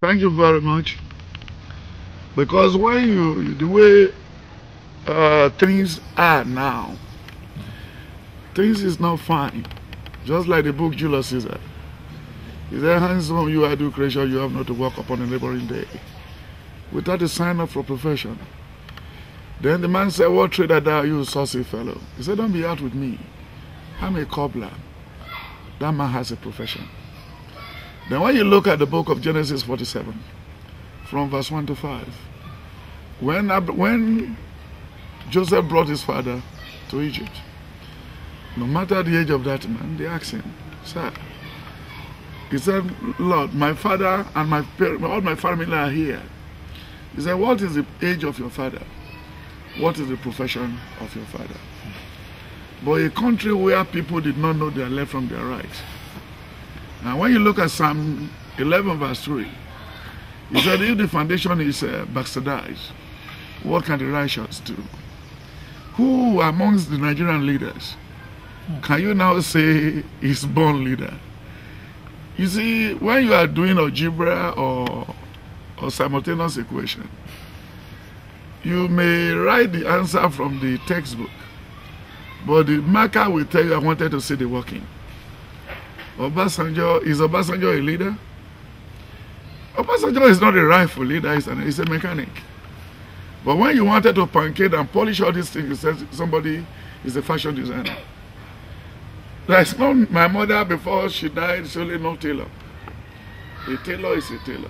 Thank you very much. Because when the way things are now, things is not fine. Just like the book Julius Caesar. He said, hands on you I do creation, you have not to work upon a laboring day. Without a sign up for profession. Then the man said, what trade are you, saucy fellow? He said, don't be out with me. I'm a cobbler. That man has a profession. Then when you look at the book of Genesis 47, from verse 1 to 5, when Joseph brought his father to Egypt, no matter the age of that man, they asked him, sir, he said, Lord, my father and my parents, all my family are here. He said, what is the age of your father? What is the profession of your father? But a country where people did not know their left from their right. And when you look at Psalm 11 verse 3, he said, if the foundation is bastardized, what can the righteous do? Who amongst the Nigerian leaders can you now say is born leader? You see, when you are doing algebra or simultaneous equation, you may write the answer from the textbook, but the marker will tell you I wanted to see the working. Obasanjo, is Obasanjo a leader? Obasanjo is not a rightful leader, he's a mechanic. But when you wanted to pancake and polish all these things, you said somebody is a fashion designer. There's no, my mother before she died, she only no tailor. A tailor is a tailor.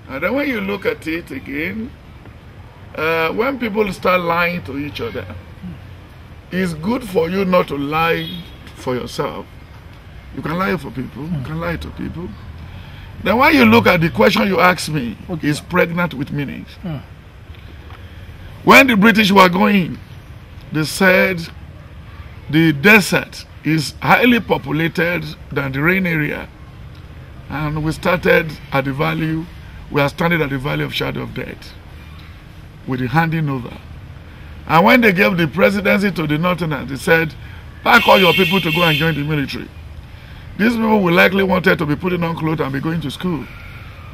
And then when you look at it again, when people start lying to each other, it's good for you not to lie for yourself. You can lie for people, you can lie to people. Then when you look at the question you asked me, is pregnant with meanings. When the British were going, they said the desert is highly populated than the rain area. And we started at the valley, we are standing at the valley of shadow of death with the handing over. And when they gave the presidency to the Northerners, they said, pack all your people to go and join the military. These people will likely wanted to be putting on clothes and be going to school.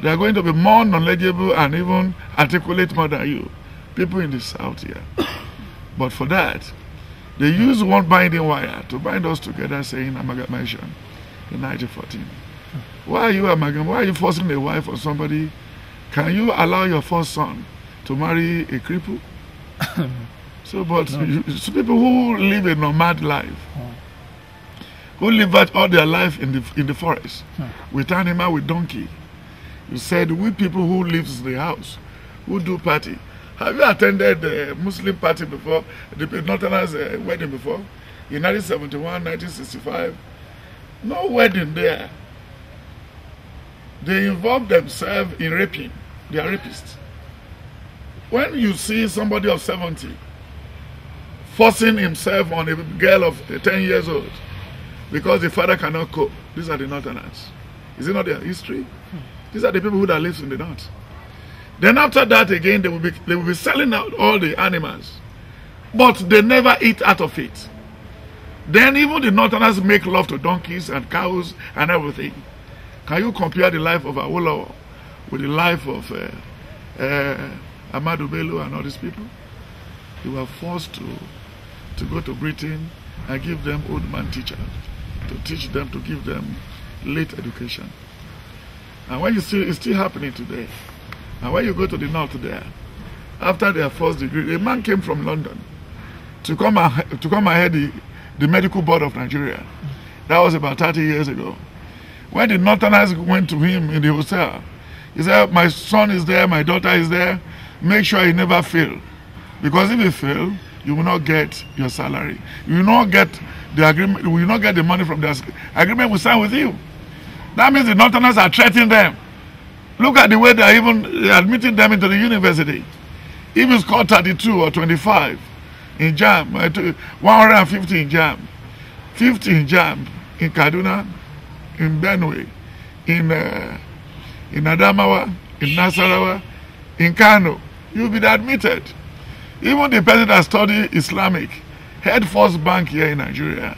They are going to be more knowledgeable and even articulate more than you. People in the south here. But for that, they use one binding wire to bind us together, saying amalgamation in 1914. Why are you amalgam? Why are you forcing a wife on somebody? Can you allow your first son to marry a cripple? So, but so people who live a nomad life, who live out all their life in the forest, with animal, with donkey. You said we people who lives in the house, who do party. Have you attended the Muslim party before, the Northerners' wedding before? In 1971, 1965? No wedding there. They involve themselves in raping. They are rapists. When you see somebody of 70 forcing himself on a girl of 10 years old because the father cannot cope, these are the Northerners. Is it not their history? These are the people who live in the north. Then after that again, they will be selling out all the animals, but they never eat out of it. Then even the Northerners make love to donkeys and cows and everything. Can you compare the life of Awolowo with the life of Ahmadu Bello and all these people? They were forced to go to Britain and give them old man teachers to teach them, to give them late education. And when you see it's still happening today. And when you go to the north there, after their first degree, a man came from London to come and head the medical board of Nigeria. That was about 30 years ago. When the Northerners went to him in the hotel, he said, my son is there, my daughter is there, make sure he never fail. Because if you fail, you will not get your salary. You will not get the agreement, you will not get the money from the agreement we signed with you. That means the Northerners are threatening them. Look at the way they are even admitting them into the university. If you score 32 or 25 in JAM, 150 in JAM, 50 in JAM, in Kaduna, in Benue, in Adamawa, in Nasarawa, in Kano, you'll be admitted. Even the person that studied Islamic, head first bank here in Nigeria.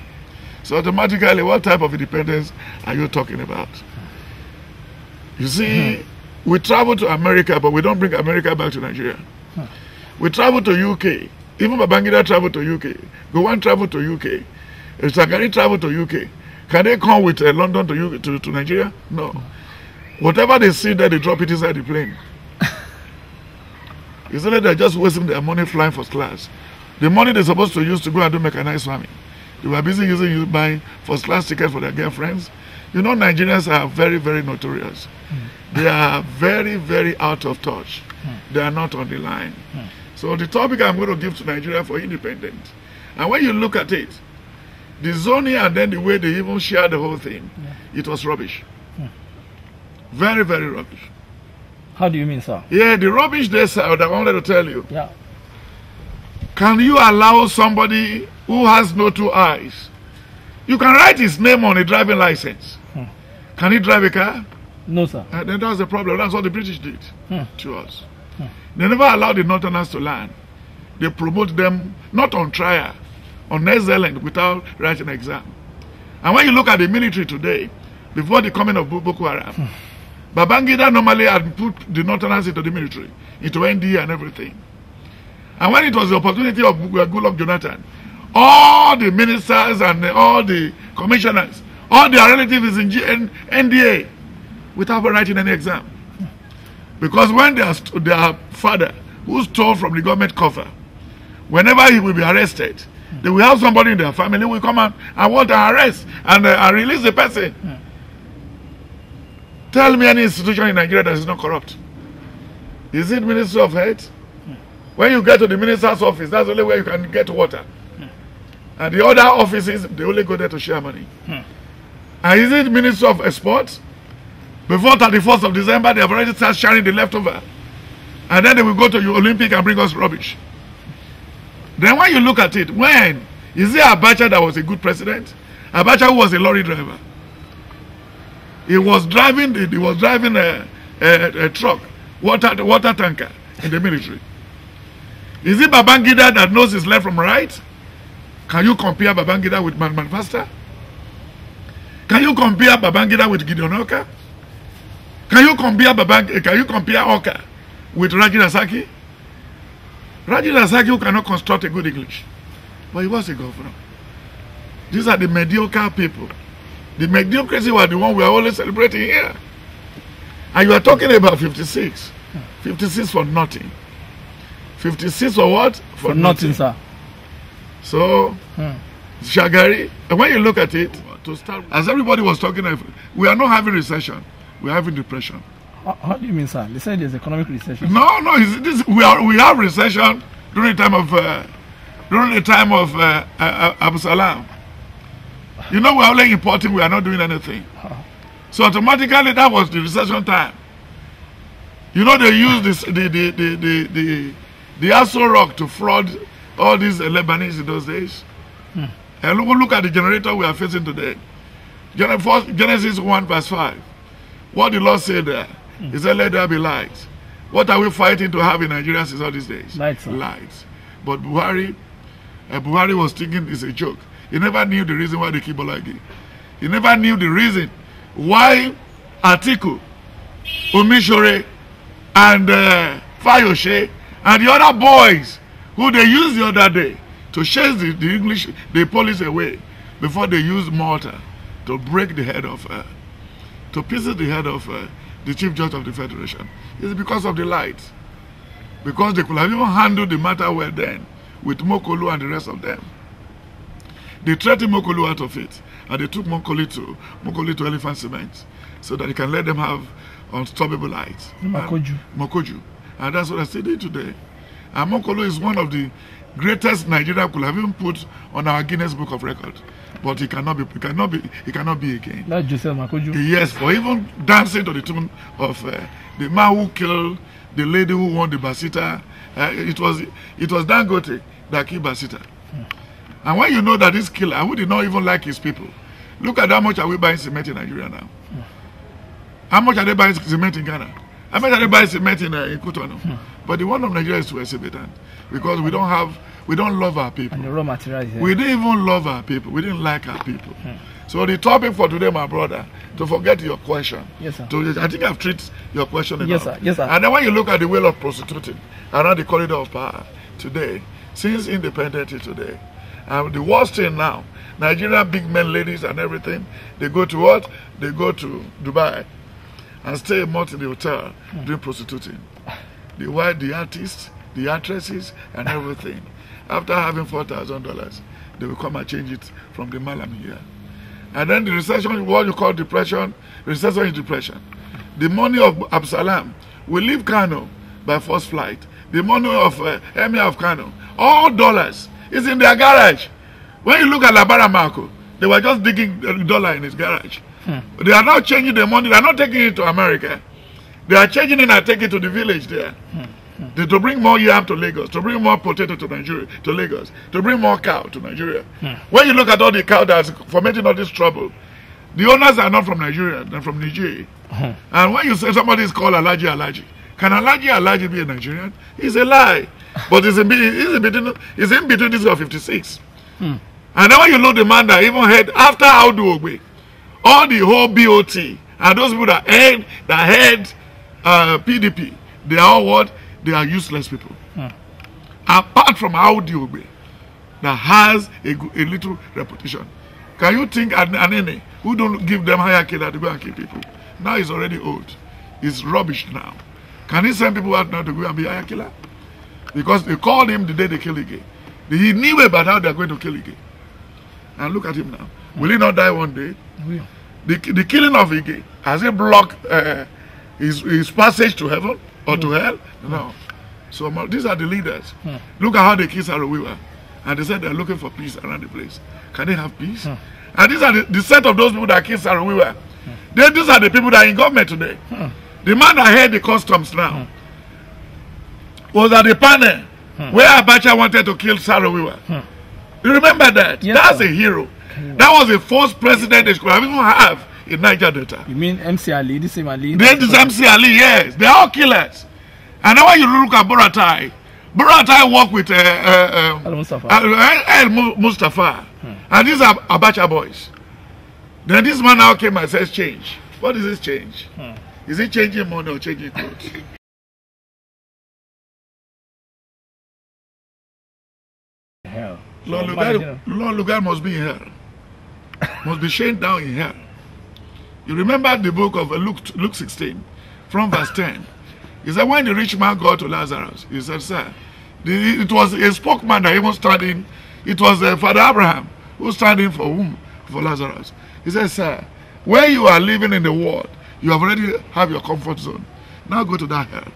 So automatically, what type of independence are you talking about? You see, We travel to America, but we don't bring America back to Nigeria. We travel to UK. Even Babangida travel to UK. Gowon travel to UK. Shagari travel to UK. Can they come with London to Nigeria? No. Whatever they see there, they drop it inside the plane. It's not that they're just wasting their money flying first class. The money they're supposed to use to go and do mechanized farming, they were busy using buying first class tickets for their girlfriends. You know, Nigerians are very, very notorious. They are very, very out of touch. They are not on the line. So the topic I'm going to give to Nigeria for independence. And when you look at it, the zoning and then the way they even shared the whole thing, it was rubbish. Very, very rubbish. How do you mean, sir? Yeah, the rubbish there, sir, that I wanted to tell you. Yeah. Can you allow somebody who has no two eyes? You can write his name on a driving license. Can he drive a car? No, sir. Then that's the problem. That's what the British did to us. They never allowed the Northerners to learn. They promote them not on trial, on excellent, without writing an exam. And when you look at the military today, before the coming of Boko Haram, Babangida normally had put the Northerners into the military, into NDA and everything. And when it was the opportunity of Goodluck Jonathan, all the ministers and all the commissioners, all their relatives in NDA, without writing any exam. Because when their father, who stole from the government cover, whenever he will be arrested, they will have somebody in their family who will come out and want to arrest and release the person. Tell me any institution in Nigeria that is not corrupt. Is it Ministry of Health? When you get to the minister's office, that's the only way you can get water. And the other offices, they only go there to share money. And is it Ministry of Sports? Before 31st of December, they have already started sharing the leftover. And then they will go to the Olympic and bring us rubbish. Then when you look at it, when? Is it Abacha that was a good president? Abacha who was a lorry driver. He was driving a truck, water tanker in the military. Is it Babangida that knows his left from right? Can you compare Babangida with Manifesta? Can you compare Babangida with Gideon Oka? Can you compare Oka with Raji Rasaki? Raji Rasaki who cannot construct a good English, but he was a governor. These are the mediocre people. The mediocrity were the one we are always celebrating here. And you are talking about 56. 56 for nothing. 56 for what? For nothing, sir. So, Shagari, and when you look at it, to start, as everybody was talking, we are not having recession. We are having depression. How do you mean, sir? They said there's economic recession. No, we have recession during the time of Abu Salam. You know, we are only importing. We are not doing anything. So automatically, that was the recession time. You know, they used the Aso Rock to fraud all these Lebanese in those days. And look at the generator we are facing today. Genesis 1 verse 5. What the Lord said there, He said, let there be light. What are we fighting to have in Nigeria since all these days? Light. Light. But Buhari was thinking it's a joke. He never knew the reason why they keep Bolagi. He never knew the reason why Atiku, Omishore, and Fayoshe, and the other boys who they used the other day to chase the police away before they used mortar to break the head of, to pieces the head of the Chief Judge of the Federation. It's because of the light. Because they could have even handled the matter well then with Mokolu and the rest of them. They threatened Mokolu out of it, and they took Mokolu to Elephant Cement so that they can let them have unstoppable light. Mokoju. And that's what I said today. And Mokolu is one of the greatest Nigeria could have even put on our Guinness Book of Records. But he cannot be again. That's Joseph Makoju. Yes, for even dancing to the tune of the man who killed the lady who won the Basita. It was Dangote that killed Basita. And when you know that this killer, who did not even like his people, look at how much are we buying cement in Nigeria now. How much are they buying cement in Ghana? How much are they buying cement in Cotonou? But the one of Nigeria is too exorbitant because we don't love our people. And the raw material is here. We didn't even love our people. We didn't like our people. So the topic for today, my brother, to forget your question. Yes, sir. I think I've treated your question enough. Yes, sir. Yes, sir. And then when you look at the way of prostituting around the corridor of power today, since independence today, the worst thing now, Nigerian big men, ladies, and everything, they go to what? They go to Dubai and stay a month in the hotel doing prostituting. The artists, the actresses, and everything. After having $4,000, they will come and change it from the malam here. And then the recession, what you call depression, recession is depression. The money of Absalam will leave Kano by first flight. The money of Emir of Kano, all dollars, is in their garage. When you look at Labara Marco, they were just digging a dollar in his garage. They are now changing the money. They are not taking it to America. They are changing it and taking it to the village there. To bring more yam to Lagos, to bring more potato to Nigeria, to Lagos, to bring more cow to Nigeria. When you look at all the cow that's fomenting all this trouble, the owners are not from Nigeria, they're from Nigeria. And when you say somebody is called Alaji, can Alaji be a Nigerian? It's a lie. But it's in between this guy 56. And then when you look the man that even had, after Audu Ogbe, all the whole BOT, and those people that had PDP, they are all what? They are useless people. Apart from Audu Ogbe, that has a little reputation. Can you think Anene, who don't give them higher killer to go and kill people? Now he's already old. He's rubbish now. Can he send people out now to go and be higher killer? Because they called him the day they killed Ige. He knew about how they're going to kill Ige. And look at him now. Will he not die one day? The killing of Ige, has it blocked his passage to heaven or to hell? No. So these are the leaders. Look at how they kill Sarawiwa. And they said they're looking for peace around the place. Can they have peace? And these are the set of those people that killed Sarawiwa. These are the people that are in government today. The man that head the customs now was at the panel where Abacha wanted to kill Sarawiwa. You remember that? Yes, that's sir. A hero. That was the first president they could even have in Niger Delta. You mean MC Ali, this same Ali? This MC Ali, yes. They're all killers. And now when you look at Buratai worked with Mustafa. And these are Abacha boys. Then this man now came and says change. What is this change? Is it changing money or changing clothes? Hell. Lord Lugard must be in hell. Must be chained down in hell. You remember the book of Luke 16, from verse 10. He said, when the rich man got to Lazarus, he said, sir, it was a spokesman that even standing. It was Father Abraham who was standing for whom? For Lazarus. He said, sir, where you are living in the world, you have already have your comfort zone. Now go to that hell.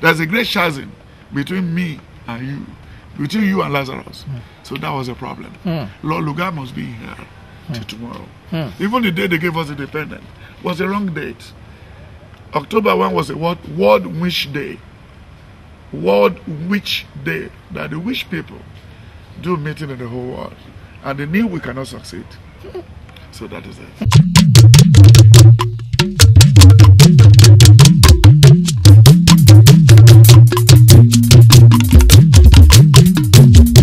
There's a great chasm between me and you, between you and Lazarus. So that was a problem. Lord Lugard must be in hell till tomorrow. Even the day they gave us independence was a wrong date. October 1 was a World Wish Day. World Witch Day. That the witch people do meeting in the whole world. And they knew we cannot succeed. So that is it.